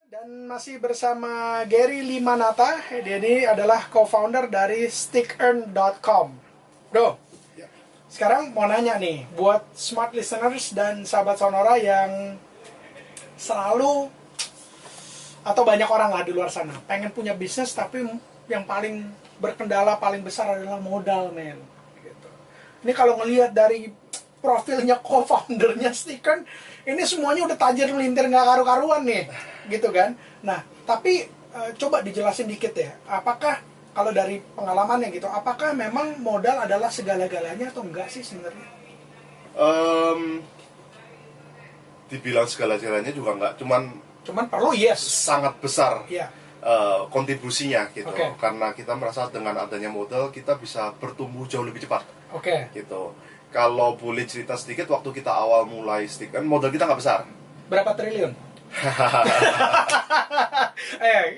Dan masih bersama Gary Limanata. Dia ini adalah co-founder dari StickEarn.com. Bro, sekarang mau nanya nih, buat smart listeners dan sahabat Sonora yang selalu atau banyak orang lah di luar sana pengen punya bisnis, tapi yang paling berkendala paling besar adalah modal, men. Gitu. Ini kalau ngelihat dari profilnya co-foundernya StickEarn, ini semuanya udah tajir melintir nggak karu-karuan nih, gitu kan. Nah, tapi coba dijelasin dikit ya, apakah kalau dari pengalamannya gitu, apakah memang modal adalah segala-galanya atau enggak sih sebenarnya? Dibilang segala-galanya juga enggak, Cuman perlu, yes, sangat besar ya. kontribusinya gitu. Oke. Karena kita merasa dengan adanya modal kita bisa bertumbuh jauh lebih cepat. Oke. Gitu. Kalau boleh cerita sedikit, waktu kita awal mulai StickEarn, modal kita nggak besar. Berapa triliun?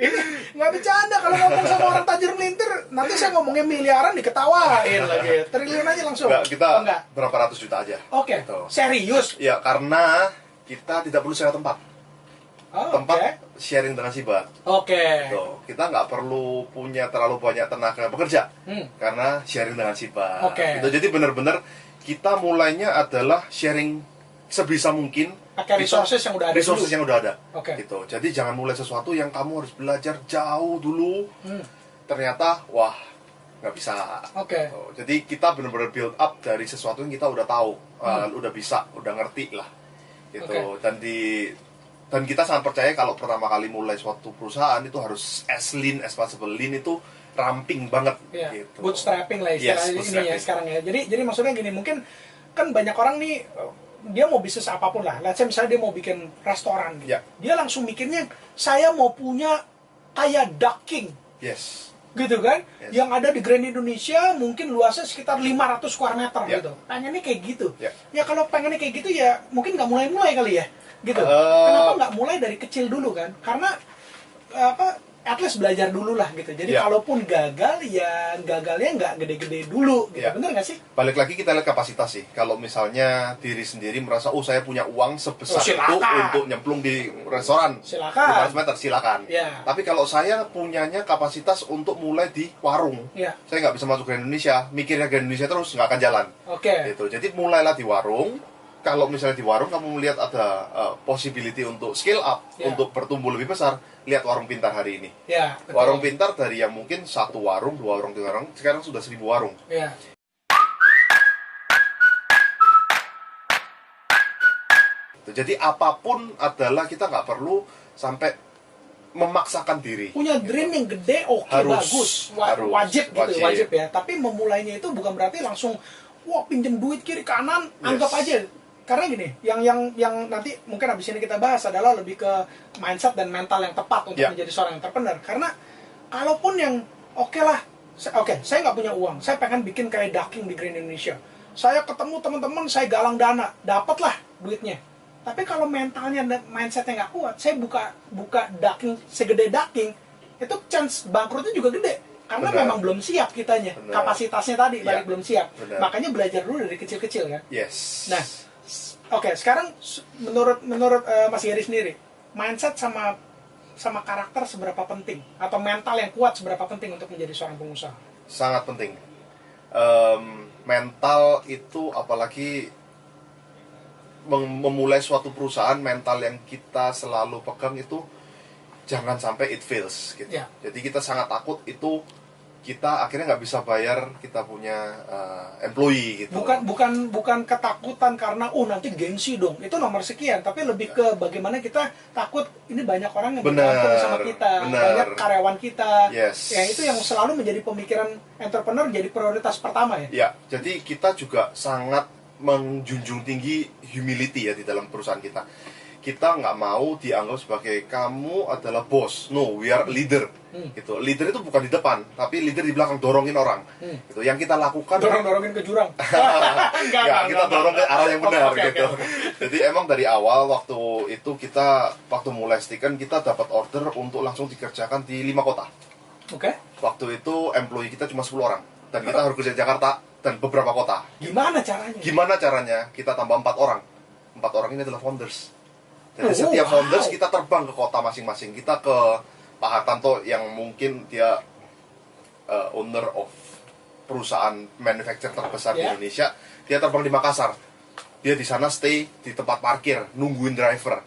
Ini nggak bercanda, kalau ngomong sama orang tajir melintir, nanti saya ngomongnya miliaran diketawain lagi. Triliun aja langsung. Enggak, kita enggak? berapa ratus juta aja. Oke. Gitu. Serius? Ya, karena kita tidak perlu sewa tempat. Oh, Tempat sharing dengan Siba. Oke. Tuh, kita nggak perlu punya terlalu banyak tenaga pekerja karena sharing dengan Siba. Oke. Gitu. Jadi benar-benar kita mulainya adalah sharing sebisa mungkin. Pakai resources yang udah ada resources dulu. yang udah ada. Oke. Gitu. Jadi jangan mulai sesuatu yang kamu harus belajar jauh dulu. Ternyata wah nggak bisa. Oke. Gitu. Jadi kita benar-benar build up dari sesuatu yang kita udah tahu, udah bisa, udah ngerti lah. Gitu. Oke. Dan kita sangat percaya kalau pertama kali mulai suatu perusahaan itu harus as lean as possible. Lean itu ramping banget. Ya, Gitu. bootstrapping lah istilahnya. Yes, ini ya sekarang ya. Jadi maksudnya gini, mungkin kan banyak orang nih, dia mau bisnis apapun lah. Let's say misalnya dia mau bikin restoran gitu. Ya. Dia langsung mikirnya, saya mau punya kayak Duck King. Yes. Gitu kan? Yes. Yang ada di Grand Indonesia mungkin luasnya sekitar 500 square meter Ya. gitu. Pengennya kayak gitu. Ya. Ya kalau pengennya kayak gitu ya mungkin nggak mulai-mulai kali ya. Gitu. Kenapa nggak mulai dari kecil dulu kan? Karena at least belajar dulu lah gitu. Jadi Ya. kalaupun gagal ya gagalnya nggak gede-gede dulu gitu. Ya. Bener nggak sih? Balik lagi kita lihat kapasitas sih. Kalau misalnya diri sendiri merasa, oh saya punya uang sebesar itu silakan. untuk nyemplung di restoran Silakan. 500 meter, silakan. Ya. Tapi kalau saya punyanya kapasitas untuk mulai di warung, Ya. saya nggak bisa masuk ke Indonesia, mikirnya ke Indonesia terus nggak akan jalan. Oke. Gitu. Jadi mulailah di warung. Kalau misalnya di warung kamu melihat ada possibility untuk scale up, Ya. untuk bertumbuh lebih besar, lihat warung pintar hari ini. Ya. Betul. Warung pintar dari yang mungkin satu warung, dua warung, tiga warung, sekarang sudah 1000 warung. Ya. Jadi apapun adalah kita nggak perlu sampai memaksakan diri. Punya dream yang gede, oke, Harus. bagus, Harus. wajib gitu, Wajib. wajib ya. Tapi memulainya itu bukan berarti langsung, wah pinjem duit kiri kanan, anggap aja. Karena gini, yang nanti mungkin abis ini kita bahas adalah lebih ke mindset dan mental yang tepat untuk menjadi seorang entrepreneur. Karena kalaupun yang saya nggak punya uang, saya pengen bikin kayak Duck King di Grand Indonesia. Saya ketemu teman-teman, saya galang dana, dapatlah duitnya. Tapi kalau mentalnya dan mindsetnya nggak kuat, saya buka Duck King segede Duck King, itu chance bangkrutnya juga gede. Karena Benar. memang belum siap kitanya, Benar. kapasitasnya tadi balik belum siap. Benar. Makanya belajar dulu dari kecil-kecil kan. Yes. Nah, oke, sekarang menurut Mas Gary sendiri, mindset sama karakter seberapa penting, atau mental yang kuat seberapa penting untuk menjadi seorang pengusaha? Sangat penting. Mental itu apalagi memulai suatu perusahaan, mental yang kita selalu pegang itu jangan sampai it fails gitu. Ya. Jadi kita sangat takut itu kita akhirnya nggak bisa bayar kita punya employee gitu. Bukan ketakutan karena nanti gengsi dong, itu nomor sekian, tapi lebih ke bagaimana kita takut ini banyak orang yang bergantung sama kita, banyak karyawan kita. Yes. Ya itu yang selalu menjadi pemikiran entrepreneur, jadi prioritas pertama ya. Ya, jadi kita juga sangat menjunjung tinggi humility ya di dalam perusahaan kita. Kita nggak mau dianggap sebagai kamu adalah bos. No, we are leader. Gitu. Leader itu bukan di depan, tapi leader di belakang, dorongin orang. Gitu. Yang kita lakukan Dorongin ke jurang. Enggak, kita dorong ke arah yang benar Oke, gitu. oke. Jadi emang dari awal waktu itu waktu mulai StickEarn kita dapat order untuk langsung dikerjakan di 5 kota. Oke. Waktu itu employee kita cuma 10 orang dan kita harus kerja di Jakarta dan beberapa kota. Gimana caranya? Gimana caranya? Kita tambah 4 orang. 4 orang ini adalah founders. Jadi setiap founders kita terbang ke kota masing-masing. Kita ke Pak Hartanto yang mungkin dia owner of perusahaan manufacturer terbesar di Indonesia. Dia terbang di Makassar. Dia di sana stay di tempat parkir, nungguin driver,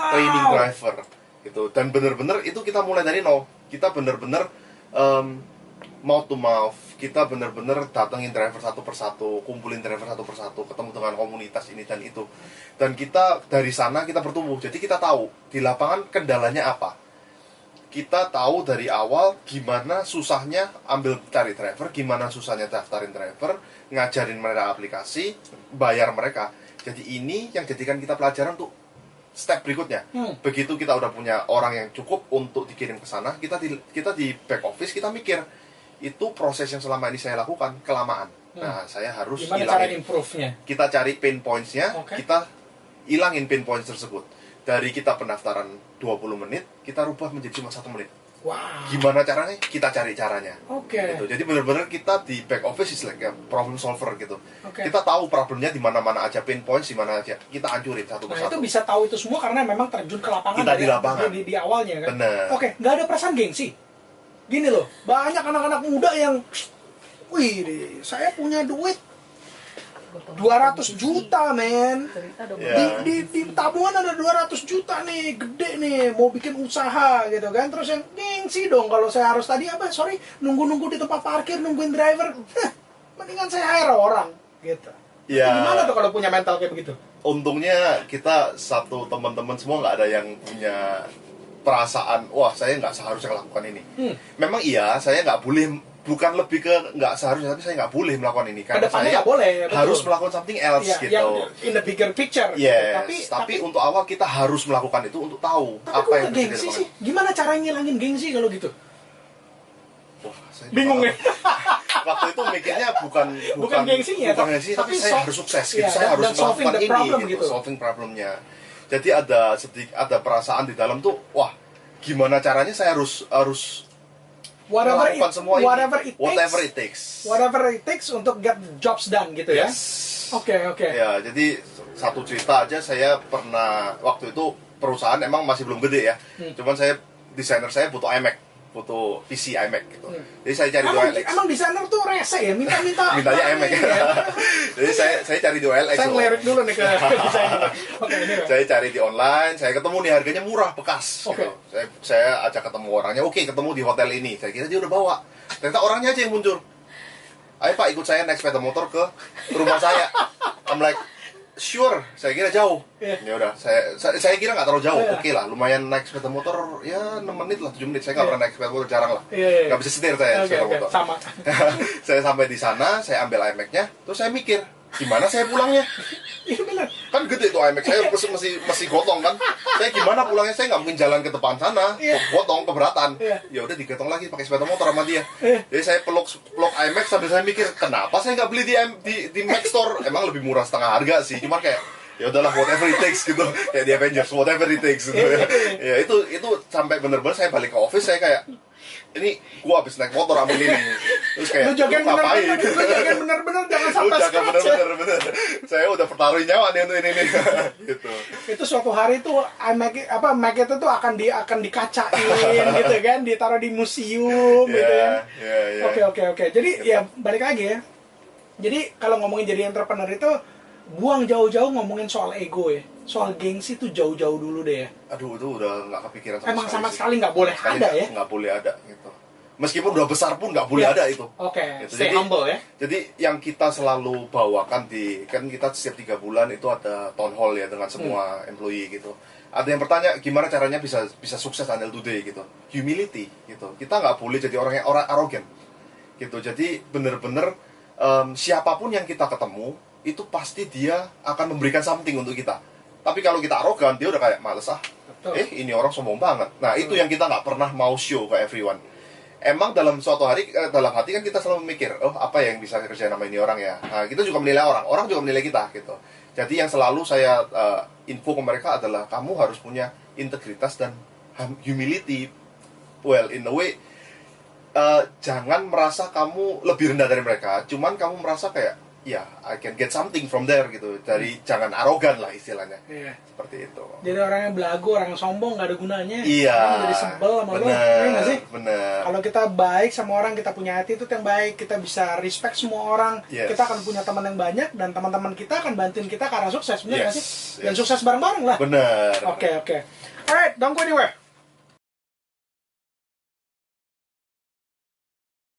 training driver, gitu. Dan bener-bener itu kita mulai dari nol. Kita bener-bener mouth to mouth. Kita bener-bener datengin driver satu persatu, kumpulin driver satu persatu, ketemu dengan komunitas ini dan itu. Dan kita dari sana kita bertumbuh. Jadi kita tahu di lapangan kendalanya apa. Kita tahu dari awal gimana susahnya ambil cari driver, gimana susahnya daftarin driver, ngajarin mereka aplikasi, bayar mereka. Jadi ini yang jadikan kita pelajaran untuk step berikutnya. Begitu kita udah punya orang yang cukup untuk dikirim ke sana, kita di back office kita mikir itu proses yang selama ini saya lakukan kelamaan. Nah, saya harus gimana cara improve-nya? Kita cari pain points-nya, kita ilangin pain points tersebut. Dari kita pendaftaran 20 menit, kita rubah menjadi cuma 1 menit. Gimana caranya? Kita cari caranya. Gitu. Jadi benar-benar kita di back office is like a problem solver gitu. Kita tahu problemnya di mana-mana aja, pain points di mana aja. Kita hancurin satu persatu. Itu bisa tahu itu semua karena memang terjun ke lapangan. Kita di lapangan. Di awalnya kan. Bener. Nggak ada perasaan gengsi. Gini loh, banyak anak-anak muda yang, wih, saya punya duit 200 juta men, di tabungan ada 200 juta nih, gede nih, mau bikin usaha gitu kan. Terus yang gengsi dong kalau saya harus tadi nunggu-nunggu di tempat parkir, nungguin driver. Mendingan saya hire orang gitu. Gimana tuh kalau punya mental kayak begitu? Untungnya kita satu teman-teman semua nggak ada yang punya perasaan, wah saya nggak seharusnya lakukan ini. Memang iya, saya nggak boleh, bukan lebih ke nggak seharusnya, tapi saya nggak boleh melakukan ini karena saya boleh, harus melakukan something else gitu. Yang in the bigger picture. Yes, tapi untuk awal kita harus melakukan itu untuk tahu apa yang gengsi sih. Gimana cara ngilangin gengsi kalau gitu? Wah, saya bingung ya. Waktu itu mikirnya bukan gengsinya, tapi saya harus sukses gitu. Saya harus melakukan ini gitu, solving problemnya. Jadi ada perasaan di dalam tuh, wah, gimana caranya saya harus whatever it takes untuk get jobs done gitu ya. Oke. Ya, jadi satu cerita aja, saya pernah waktu itu perusahaan emang masih belum gede ya. Cuman desainer saya butuh iMac, butuh PC iMac gitu. Jadi saya cari di OLX. Emang desainer tuh rese ya, mintanya iMac. Jadi saya cari di OLX. Saya ngelirik dulu nih ke desainer. Saya cari di online, saya ketemu nih harganya murah, bekas gitu. Saya ajak ketemu orangnya, ketemu di hotel ini. Saya kira dia udah bawa. Ternyata orangnya aja yang muncul. Ayo Pak, ikut saya naik sepeda motor ke rumah saya. I'm like, sure, saya kira jauh. Ya udah, saya kira nggak terlalu jauh. Oke lah, lumayan naik sepeda motor ya 6 menit lah, 7 menit. Saya nggak pernah naik sepeda motor, jarang lah. Nggak bisa setir saya sepeda motor. Sama. Saya sampai di sana, saya ambil iMac-nya, terus saya mikir, gimana saya pulangnya? Kan gede tuh iMac saya, masih gotong kan. Saya gimana pulangnya? Saya nggak mungkin jalan ke depan sana, gotong keberatan. Ya udah digotong lagi pakai sepeda motor sama dia. Jadi saya peluk iMac sambil saya mikir, kenapa saya nggak beli di Mac Store? Emang lebih murah setengah harga sih, cuma kayak ya udahlah, whatever it takes gitu, kayak di Avengers, whatever it takes gitu ya. Ya itu sampai bener-bener saya balik ke office, saya kayak, ini gua habis naik motor ambil ini, terus kayak lu jagain bener-bener jangan sampai bener. Saya udah pertaruhin nyawa nih untuk ini gitu. Itu suatu hari tuh Mac itu tuh akan dikacain gitu kan, ditaruh di museum gitu kan. Oke. Jadi ya balik lagi ya. Jadi kalau ngomongin jadi entrepreneur itu, buang jauh-jauh ngomongin soal ego ya. Soal gengsi tuh jauh-jauh dulu deh ya. Aduh, itu udah nggak kepikiran sama sekali nggak boleh ada ya. Nggak boleh ada gitu. Meskipun udah besar pun nggak boleh ada itu. Gitu. Stay humble ya. Jadi yang kita selalu bawakan kan kita setiap 3 bulan itu ada town hall ya dengan semua employee gitu. Ada yang bertanya gimana caranya bisa sukses until today gitu. Humility gitu. Kita nggak boleh jadi orang arogan gitu. Jadi bener-bener siapapun yang kita ketemu itu pasti dia akan memberikan something untuk kita. Tapi kalau kita arogan, dia udah kayak males ini orang sombong banget. Nah, itu yang kita nggak pernah mau show ke everyone. Emang dalam suatu hari, dalam hati kan kita selalu memikir, apa yang bisa kerjain sama ini orang ya. Nah, kita juga menilai orang juga menilai kita gitu. Jadi yang selalu saya info ke mereka adalah kamu harus punya integritas dan humility. Well, in a way, jangan merasa kamu lebih rendah dari mereka. Cuman kamu merasa kayak ya I can get something from there gitu. Dari jangan arogan lah istilahnya. Iya. Seperti itu. Jadi orang yang belagu, orang yang sombong nggak ada gunanya. Iya. Orang jadi sebel sama lo, iya nggak sih? Bener. Kalau kita baik sama orang, kita punya attitude yang baik, kita bisa respect semua orang, Yes. kita akan punya teman yang banyak dan teman-teman kita akan bantuin kita ke arah sukses, bener nggak Yes, sih? Dan yes. sukses bareng-bareng lah. Bener. Oke. Alright, don't go anywhere.